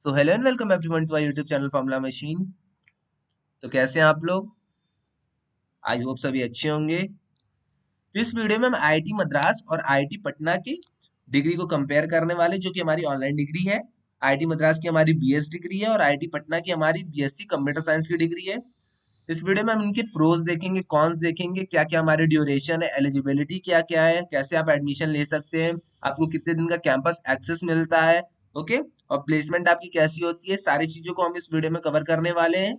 So hello and welcome everyone to our YouTube channel Formula Machine. तो कैसे हैं आप लोग? आई होप सभी अच्छे होंगे। तो इस वीडियो में हम आईआईटी मद्रास और आईआईटी पटना की डिग्री को कंपेयर करने वाले, जो कि हमारी ऑनलाइन डिग्री है। आईआईटी मद्रास की हमारी बीएस डिग्री है और आईआईटी पटना की हमारी बीएससी कंप्यूटर साइंस की डिग्री है। इस वीडियो में हम इनके प्रोज देखेंगे, कॉन्स देखेंगे, क्या क्या हमारी ड्यूरेशन है, एलिजिबिलिटी क्या क्या है, कैसे आप एडमिशन ले सकते हैं, आपको कितने दिन का कैंपस एक्सेस मिलता है, ओके, और प्लेसमेंट आपकी कैसी होती है। सारी चीजों को हम इस वीडियो में कवर करने वाले हैं।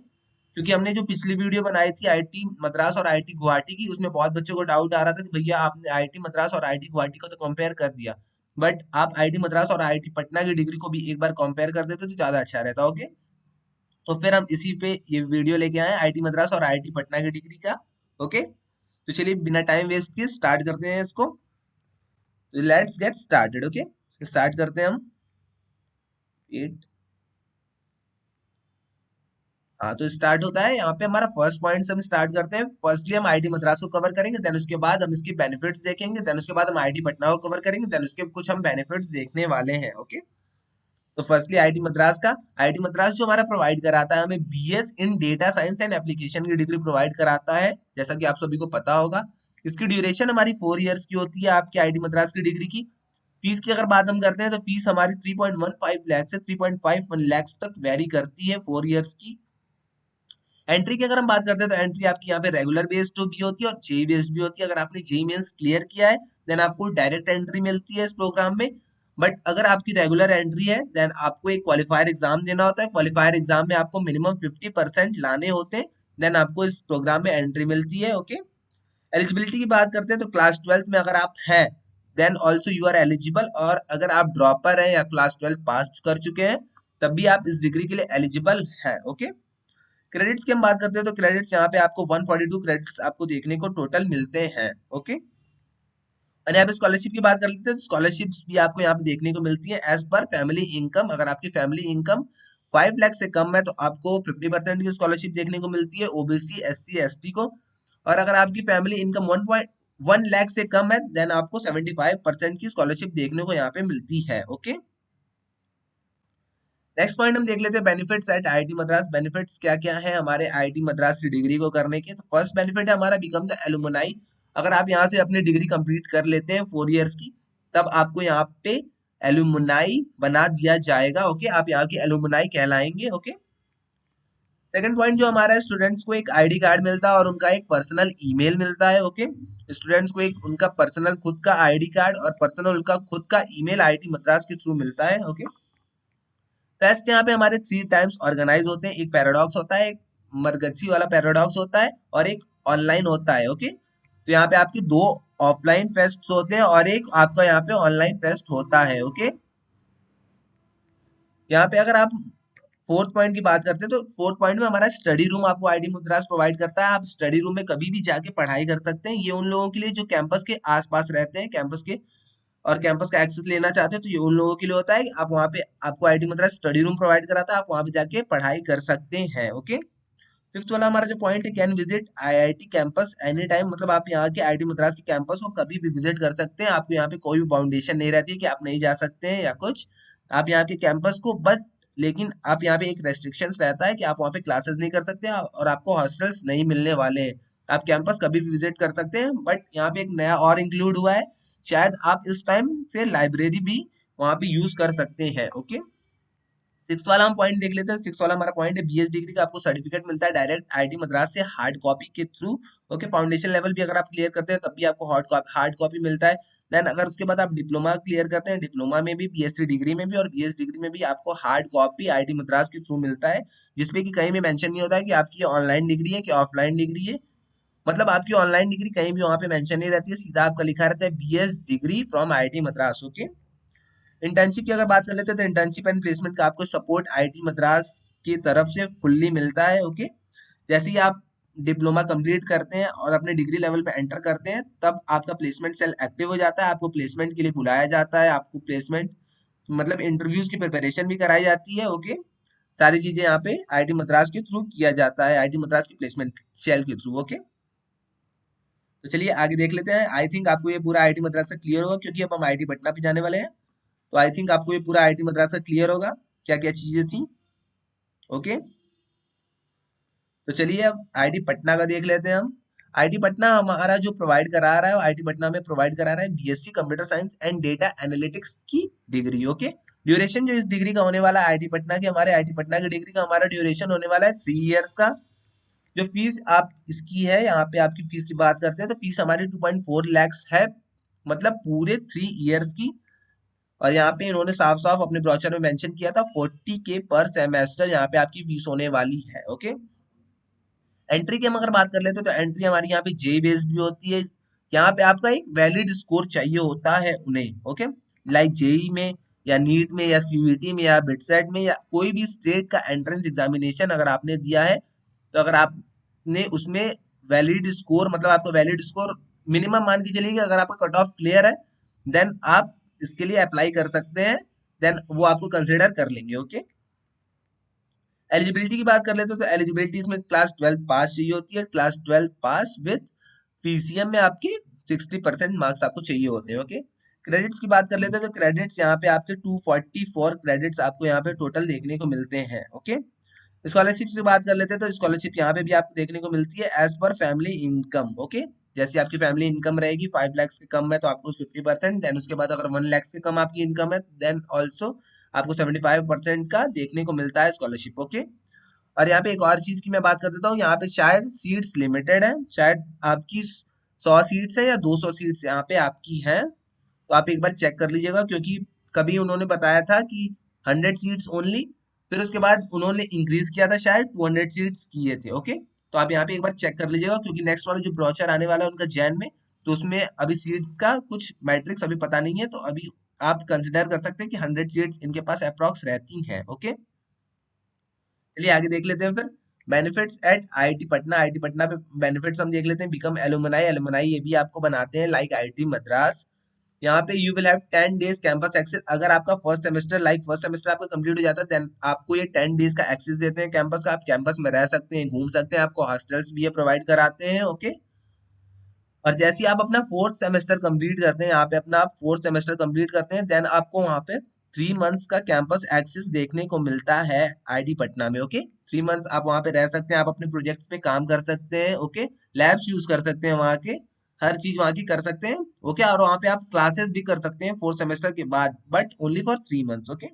क्योंकि हमने जो पिछली वीडियो बनाई थी आईआईटी मद्रास और आईआईटी गुवाहाटी की, उसमें बहुत बच्चों को डाउट आ रहा था कि भैया आपने आईआईटी मद्रास और आईआईटी गुवाहाटी को तो कंपेयर कर दिया, बट आप आईआईटी मद्रास और आईआईटी पटना की डिग्री को भी एक बार कंपेयर कर देते तो ज्यादा अच्छा रहता। ओके, तो फिर हम इसी पे ये वीडियो लेके आए आईआईटी मद्रास और आईआईटी पटना की डिग्री का। ओके, तो चलिए बिना टाइम वेस्ट किए स्टार्ट करते हैं इसको। तो let's get started. Okay, start करते हैं हम। एट, हाँ, तो स्टार्ट होता है यहाँ पे हमारा फर्स्ट पॉइंट से हम स्टार्ट करते हैं। फर्स्टली हम आईआईटी मद्रास को कवर करेंगे, देन उसके बाद हम इसकी बेनिफिट्स देखेंगे, देन उसके बाद हम आईआईटी पटना को कवर करेंगे, देन उसके कुछ हम बेनिफिट्स देखने वाले हैं। ओके, तो फर्स्टली आईआईटी मद्रास का। आईआईटी मद्रास जो हमारा प्रोवाइड कराता है हमें BS in data science and application की डिग्री प्रोवाइड कराता है, जैसा कि आप सभी को पता होगा। इसकी ड्यूरेशन हमारी 4 इयर्स की होती है आपकी आईआईटी मद्रास की डिग्री की। फीस की अगर बात हम करते हैं तो फीस हमारी 3.15 लाख से 3.51 लाख तक वेरी करती है 4 इयर्स की। एंट्री की अगर हम बात करते हैं तो एंट्री आपकी यहाँ पे रेगुलर बेस्ड भी होती है और जेई बेस्ड भी होती है। अगर आपने जेई मेंस क्लियर किया है देन आपको डायरेक्ट एंट्री मिलती है इस प्रोग्राम में। बट अगर आपकी रेगुलर एंट्री है देन आपको एक क्वालिफायर एग्जाम देना होता है। क्वालिफायर एग्जाम में आपको मिनिमम 50% लाने होते हैं, देन आपको इस प्रोग्राम में एंट्री मिलती है। ओके, एलिजिबिलिटी की बात करते हैं तो क्लास 12th में अगर आप हैं then also you are eligible, और अगर आप ड्रॉपर हैं या क्लास 12th पास कर चुके हैं तब भी आप इस डिग्री के लिए एलिजिबल हैं। ओके, क्रेडिट्स की हम बात करते हैं तो क्रेडिट्स यहाँ पे आपको 142 क्रेडिट्स आपको देखने को टोटल मिलते हैं। ओके, और यहाँ पे स्कॉलरशिप की बात कर लेते हैं तो स्कॉलरशिप्स भी आपको यहाँ पे देखने को मिलती है एज पर फैमिली इनकम। अगर आपकी फैमिली इनकम 5 लाख से कम है तो आपको 50% की स्कॉलरशिप देखने को मिलती है ओबीसी एससी एसटी को। और अगर आपकी फैमिली इनकम 1.1 लाख से कम है देन आपको 75% की स्कॉलरशिप देखने को यहाँ पे मिलती है। ओके, नेक्स्ट पॉइंट हम देख लेते हैं benefits eight IIT Madras. Benefits क्या क्या है हमारे आईआईटी मद्रास की डिग्री को करने के। तो फर्स्ट बेनिफिट है हमारा बिकम द एलुमनाई। अगर आप यहाँ से अपनी डिग्री कंप्लीट कर लेते हैं 4 इयर्स की तब आपको यहाँ पे एलुमनाई बना दिया जाएगा। ओके, आप यहाँ की एलुमनाई कहलाएंगे। ओके, सेकंड पॉइंट जो हमारा है, स्टूडेंट्स को एक आईडी कार्ड मिलता है और उनका एक पर्सनल ईमेल मिलता है। ओके, स्टूडेंट्स को एक उनका पर्सनल खुद का आईडी कार्ड और पर्सनल उनका खुद का ईमेल आईआईटी मद्रास के थ्रू मिलता है। ओके, टेस्ट यहाँ पे हमारे 3 टाइम्स ऑर्गेनाइज होते हैं। एक पैराडॉक्स होता है, एक मरगच्छी वाला पैराडॉक्स होता है और एक ऑनलाइन होता है। ओके, तो यहाँ पे आपके 2 ऑफलाइन फेस्ट होते हैं और एक आपका यहाँ पे ऑनलाइन फेस्ट होता है। ओके, यहाँ पे अगर आप फोर्थ पॉइंट की बात करते हैं तो फोर्थ पॉइंट में हमारा स्टडी रूम आपको आईआईटी मद्रास प्रोवाइड करता है। आप स्टडी रूम में कभी भी जाके पढ़ाई कर सकते हैं। ये उन लोगों के लिए जो कैंपस के आसपास रहते हैं, कैंपस के और कैंपस का एक्सेस लेना चाहते हैं, तो ये उन लोगों के लिए होता है कि आप वहाँ पे आपको IIT Madras study room provide कराता है, आप वहाँ पे जाके पढ़ाई कर सकते हैं। ओके, फिफ्थ वाला हमारा जो पॉइंट है, can visit IIT campus any time. मतलब आप यहाँ के आईआईटी मद्रास के कैंपस को कभी भी विजिट कर सकते हैं। आपको यहाँ पे कोई भी बाउंडेशन नहीं रहती है कि आप नहीं जा सकते हैं या कुछ। आप यहाँ के कैंपस को बस, लेकिन आप यहाँ पे एक रेस्ट्रिक्शंस रहता है कि आप वहाँ पे क्लासेस नहीं कर सकते और आपको हॉस्टल्स नहीं मिलने वाले हैं। आप कैंपस कभी भी विजिट कर सकते हैं, बट यहाँ पे एक नया और इंक्लूड हुआ है, शायद आप इस टाइम से लाइब्रेरी भी वहाँ पे यूज कर सकते हैं। ओके, सिक्स वाला हम पॉइंट देख लेते हैं। सिक्स वाला हमारा पॉइंट है बीएस डिग्री का आपको सर्टिफिकेट मिलता है डायरेक्ट आईआईटी मद्रास से हार्ड कॉपी के थ्रू। ओके, फाउंडेशन लेवल भी अगर आप क्लियर करते हैं तब भी आपको हार्ड कॉपी मिलता है। देन अगर उसके बाद आप डिप्लोमा क्लियर करते हैं, डिप्लोमा में भी, बीएससी डिग्री में भी और बीएस डिग्री में भी आपको हार्ड कॉपी आईआईटी मद्रास के थ्रू मिलता है, जिसपे कि कहीं भी मेंशन नहीं होता है कि आपकी ऑनलाइन डिग्री है कि ऑफलाइन डिग्री है। मतलब आपकी ऑनलाइन डिग्री कहीं भी वहां पे मेंशन नहीं रहती है, सीधा आपका लिखा रहता है BS degree from IIT Madras. Okay, internship की अगर बात कर लेते हैं तो इंटर्नशिप एंड प्लेसमेंट का आपको सपोर्ट आईआईटी मद्रास की तरफ से फुल्ली मिलता है। ओके, जैसे ही आप डिप्लोमा कंप्लीट करते हैं और अपने डिग्री लेवल में एंटर करते हैं तब आपका प्लेसमेंट सेल एक्टिव हो जाता है, आपको प्लेसमेंट के लिए बुलाया जाता है, आपको प्लेसमेंट मतलब इंटरव्यूज की प्रिपरेशन भी कराई जाती है। ओके, सारी चीजें यहाँ पे आईआईटी मद्रास के थ्रू किया जाता है, आईआईटी मद्रास की प्लेसमेंट सेल के थ्रू। ओके, तो चलिए आगे देख लेते हैं। आई थिंक आपको ये पूरा आईआईटी मद्रास से क्लियर होगा, क्योंकि अब हम आईआईटी पटना पे जाने वाले हैं। तो आई थिंक आपको ये पूरा आईआईटी मद्रास से क्लियर होगा। क्या क्या चीजें थी। ओके, तो चलिए अब आईटी पटना का देख लेते हैं हम। आईटी पटना हमारा जो प्रोवाइड करा रहा है, आईटी पटना में प्रोवाइड करा रहा है BSc computer science and data analytics की डिग्री। ओके, ड्यूरेशन जो इस डिग्री का होने वाला है आईटी पटना के, हमारे आईटी पटना की डिग्री का हमारा ड्यूरेशन होने वाला है 3 इयर्स का। जो फीस आप इसकी है, यहाँ पे आपकी फीस की बात करते हैं तो फीस हमारी 2.4 लैक्स है, मतलब पूरे 3 इयर्स की। और यहाँ पे इन्होंने साफ साफ अपने ब्रोचर में मेंशन किया था 40K पर सेमेस्टर यहाँ पे आपकी फीस होने वाली है। ओके, एंट्री की हम अगर बात कर लेते हैं तो एंट्री हमारी यहाँ पे जेई बेस्ड भी होती है। यहाँ पे आपका एक वैलिड स्कोर चाहिए होता है उन्हें। ओके, लाइक जेई में या नीट में या सीयूईटी में या बिटसेट में या कोई भी स्टेट का एंट्रेंस एग्जामिनेशन अगर आपने दिया है, तो अगर आपने उसमें वैलिड स्कोर, मतलब आपका वैलिड स्कोर मिनिमम मान के चलिए कि अगर आपका कट ऑफ क्लियर है, देन आप इसके लिए अप्लाई कर सकते हैं, देन वो आपको कंसिडर कर लेंगे। ओके, एलिजिबिलिटी की बात कर लेते हैं तो एलिजिबिलिटी इसमें क्लास 12 पास चाहिए होती है। क्लास 12 पास विथ पीसीएम में आपके 60% मार्क्स आपको चाहिए होते हैं। ओके, क्रेडिट्स की बात कर लेते हैं तो क्रेडिट्स यहाँ पे आपके 244 क्रेडिट्स आपको यहाँ पे टोटल देखने को मिलते हैं। ओके, स्कॉलरशिप से बात कर लेते हैं तो स्कॉलरशिप यहाँ पे भी आपको देखने को मिलती है as per family income. Okay, जैसे आपकी फैमिली इनकम रहेगी 5 लाख के कम है तो आपको 50%, देन उसके बाद अगर 1 लाख से कम आपकी इनकम है देन ऑल्सो आपको 75% का देखने को मिलता है स्कॉलरशिप। ओके, और यहाँ पे एक और चीज की मैं बात कर देता हूँ, यहाँ पे शायद सीट्स लिमिटेड है, शायद आपकी 100 सीट्स है या 200 सीट्स यहाँ पे आपकी हैं, तो आप एक बार चेक कर लीजिएगा, क्योंकि कभी उन्होंने बताया था कि 100 सीट्स ओनली, फिर उसके बाद उन्होंने इंक्रीज किया था, शायद 200 सीट्स किए थे। ओके, तो आप यहाँ पे एक बार चेक कर लीजिएगा, क्योंकि नेक्स्ट वाला जो ब्रोचर आने वाला है उनका जैन में, तो उसमें अभी सीट्स का कुछ मैट्रिक्स अभी पता नहीं है, तो अभी आप कंसिडर कर सकते हैं कि 100 सीट्स इनके पास अप्रॉक्स रहती हैं। ओके, चलिए आगे देख लेते हैं फिर benefits eight IIT Patna. IIT Patna पे बेनिफिट्स हम देख लेते हैं। बिकम एलुमनाई, एलुमनाई ये भी आपको बनाते हैं लाइक आईआईटी मद्रास। यहाँ पे you will have 10 days campus access. अगर आपका फर्स्ट सेमेस्टर आपका कंप्लीट हो जाता है, देन आपको ये 10 डेज का एक्सेस देते हैं कैंपस का। आप कैंपस में रह सकते हैं, घूम सकते हैं, आपको हॉस्टल्स भी ये प्रोवाइड कराते हैं। ओके, और जैसे ही आप अपना फोर्थ सेमेस्टर कंप्लीट करते हैं, यहाँ पे अपना आप फोर्थ सेमेस्टर कंप्लीट करते हैं, देन आपको वहाँ पे 3 मंथ्स का कैंपस एक्सेस देखने को मिलता है आईडी पटना में। ओके, 3 मंथ्स आप वहाँ पे रह सकते हैं, आप अपने प्रोजेक्ट्स पे काम कर सकते हैं। ओके, लैब्स यूज कर सकते हैं वहाँ के, हर चीज वहाँ की कर सकते हैं। ओके, और वहाँ पे आप क्लासेस भी कर सकते हैं फोर्थ सेमेस्टर के बाद, but only for 3 months. Okay,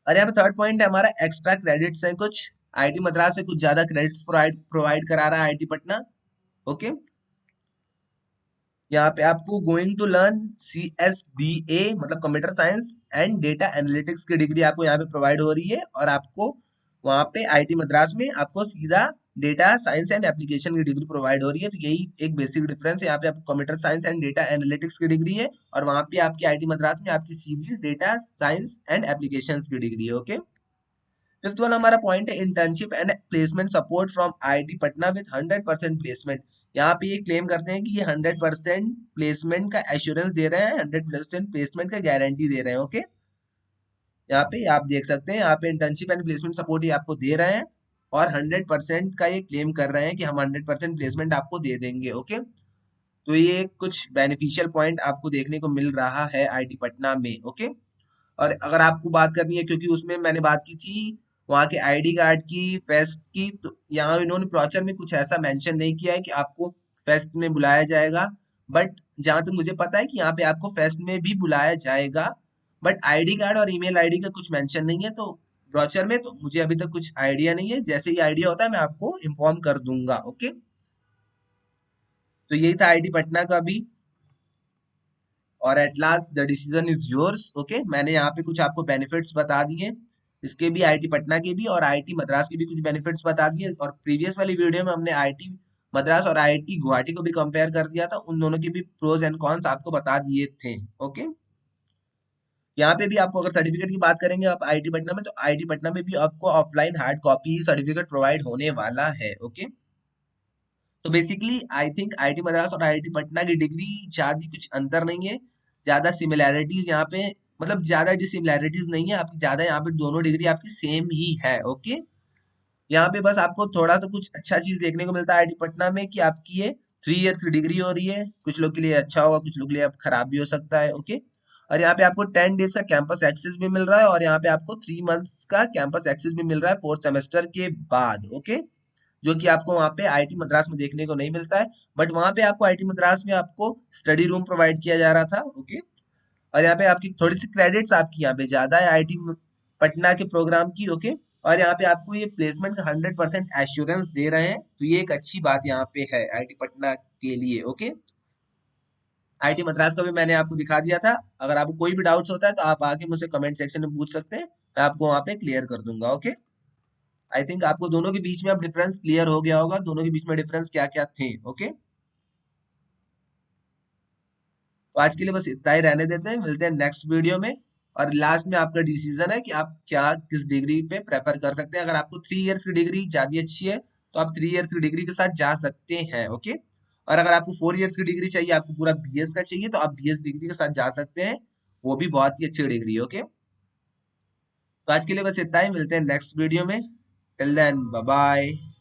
और यहाँ पे थर्ड पॉइंट है हमारा एक्स्ट्रा क्रेडिट्स हैं कुछ। आईटी मद्रास से कुछ ज्यादा क्रेडिट्स प्रोवाइड करा रहा है आईटी पटना। ओके, यहाँ पे आपको गोइंग टू लर्न CSDA मतलब computer science and data analytics की डिग्री आपको यहाँ पे प्रोवाइड हो रही है, और आपको वहाँ पे आईटी मद्रास में आपको सीधा डेटा साइंस एंड एप्लीकेशन की डिग्री प्रोवाइड हो रही है। तो यही एक बेसिक डिफरेंस है, यहाँ पे आपको computer science and data analytics की डिग्री है, और वहाँ पे आपकी आईटी मद्रास में आपकी सीधी डेटा साइंस एंड एप्लीकेशन की डिग्री है। ओके, फिफ्थ वाला हमारा पॉइंट है internship and placement support from IIT Patna with 100% placement. यहाँ पे ये क्लेम करते हैं कि ये 100% प्लेसमेंट का एश्योरेंस दे रहे हैं, 100% प्लेसमेंट का गारंटी दे रहे हैं। ओके, यहाँ पे आप देख सकते हैं, यहाँ पे इंटर्नशिप एंड प्लेसमेंट सपोर्ट ये आपको दे रहे हैं, और 100% का ये क्लेम कर रहे हैं कि हम 100% प्लेसमेंट आपको दे देंगे। ओके, तो ये कुछ बेनिफिशियल पॉइंट आपको देखने को मिल रहा है आईटी पटना में। ओके, और अगर आपको बात करनी है, क्योंकि उसमें मैंने बात की थी वहाँ के आईडी कार्ड की, फेस्ट की, तो यहाँ इन्होंने प्रोचर में कुछ ऐसा मेंशन नहीं किया है कि आपको फेस्ट में बुलाया जाएगा, बट जहाँ तक मुझे पता है कि यहाँ पे आपको फेस्ट में भी बुलाया जाएगा, बट आईडी कार्ड और ईमेल आईडी का कुछ मेंशन नहीं है, तो ब्रोचर में तो मुझे अभी तक कुछ आइडिया नहीं है, जैसे ही आइडिया होता है मैं आपको इन्फॉर्म कर दूंगा। ओके, तो यही था आईटी पटना का भी, और at last the decision is yours. Okay, मैंने यहाँ पे कुछ आपको बेनिफिट्स बता दिए, इसके भी आईटी पटना के भी और आईटी मद्रास के भी कुछ बेनिफिट्स बता दिए, और प्रीवियस वाली वीडियो में हमने आईटी मद्रास और आईटी गुवाहाटी को भी कंपेयर कर दिया था, उन दोनों के भी प्रोज एंड कॉन्स आपको बता दिए थे। ओके, यहाँ पे भी आपको अगर सर्टिफिकेट की बात करेंगे आप आईटी पटना में, तो आईटी पटना में भी आपको offline hard copy certificate provide होने वाला है। ओके, तो basically I think IT Madras और आईटी पटना की डिग्री ज्यादा कुछ अंतर नहीं है, ज्यादा सिमिलैरिटीज यहाँ पे, मतलब ज्यादा डिसिमिलैरिटीज नहीं है आपकी, ज्यादा यहाँ पे दोनों डिग्री आपकी सेम ही है। ओके, यहाँ पे बस आपको थोड़ा सा कुछ अच्छा चीज देखने को मिलता है आईटी पटना में, कि आपकी ये 3 इयर्स की डिग्री हो रही है, कुछ लोग के लिए अच्छा होगा, कुछ लोग के लिए अब खराब भी हो सकता है। ओके, और यहाँ पे आपको 10 डेज का कैंपस एक्सेस भी मिल रहा है और यहाँ पे आपको 3 मंथ्स का कैंपस एक्सेस भी मिल रहा है 4th सेमेस्टर के बाद। ओके, जो कि आपको वहाँ पे आईआईटी मद्रास में देखने को नहीं मिलता है, बट वहाँ पे आपको आईआईटी मद्रास में आपको स्टडी रूम प्रोवाइड किया जा रहा था। ओके, और यहाँ पे आपकी थोड़ी सी क्रेडिट्स आपकी यहाँ पे ज्यादा है आईआईटी पटना के प्रोग्राम की। ओके, और यहाँ पे आपको ये प्लेसमेंट का 100% एश्योरेंस दे रहे हैं, तो ये एक अच्छी बात यहाँ पे है आईआईटी पटना के लिए। ओके, आईआईटी मद्रास का भी मैंने आपको दिखा दिया था। अगर आपको कोई भी डाउट्स होता है तो आप आके मुझसे कमेंट सेक्शन में पूछ सकते हैं, मैं आपको वहाँ पे क्लियर कर दूंगा। ओके, आई थिंक आपको दोनों के बीच में अब डिफरेंस क्लियर हो गया होगा, दोनों के बीच में डिफरेंस क्या क्या थे। ओके, तो आज के लिए बस इतना ही रहने देते हैं, मिलते हैं नेक्स्ट वीडियो में। और लास्ट में आपका डिसीजन है कि आप क्या किस डिग्री पे प्रेफर कर सकते हैं। अगर आपको 3 इयर्स की डिग्री ज्यादा अच्छी है तो आप 3 इयर्स की डिग्री के साथ जा सकते हैं। ओके, और अगर आपको 4 इयर्स की डिग्री चाहिए, आपको पूरा बीएस का चाहिए, तो आप बीएस डिग्री के साथ जा सकते हैं, वो भी बहुत ही अच्छी डिग्री है। ओके, तो आज के लिए बस इतना ही, मिलते हैं नेक्स्ट वीडियो में। Till then bye bye.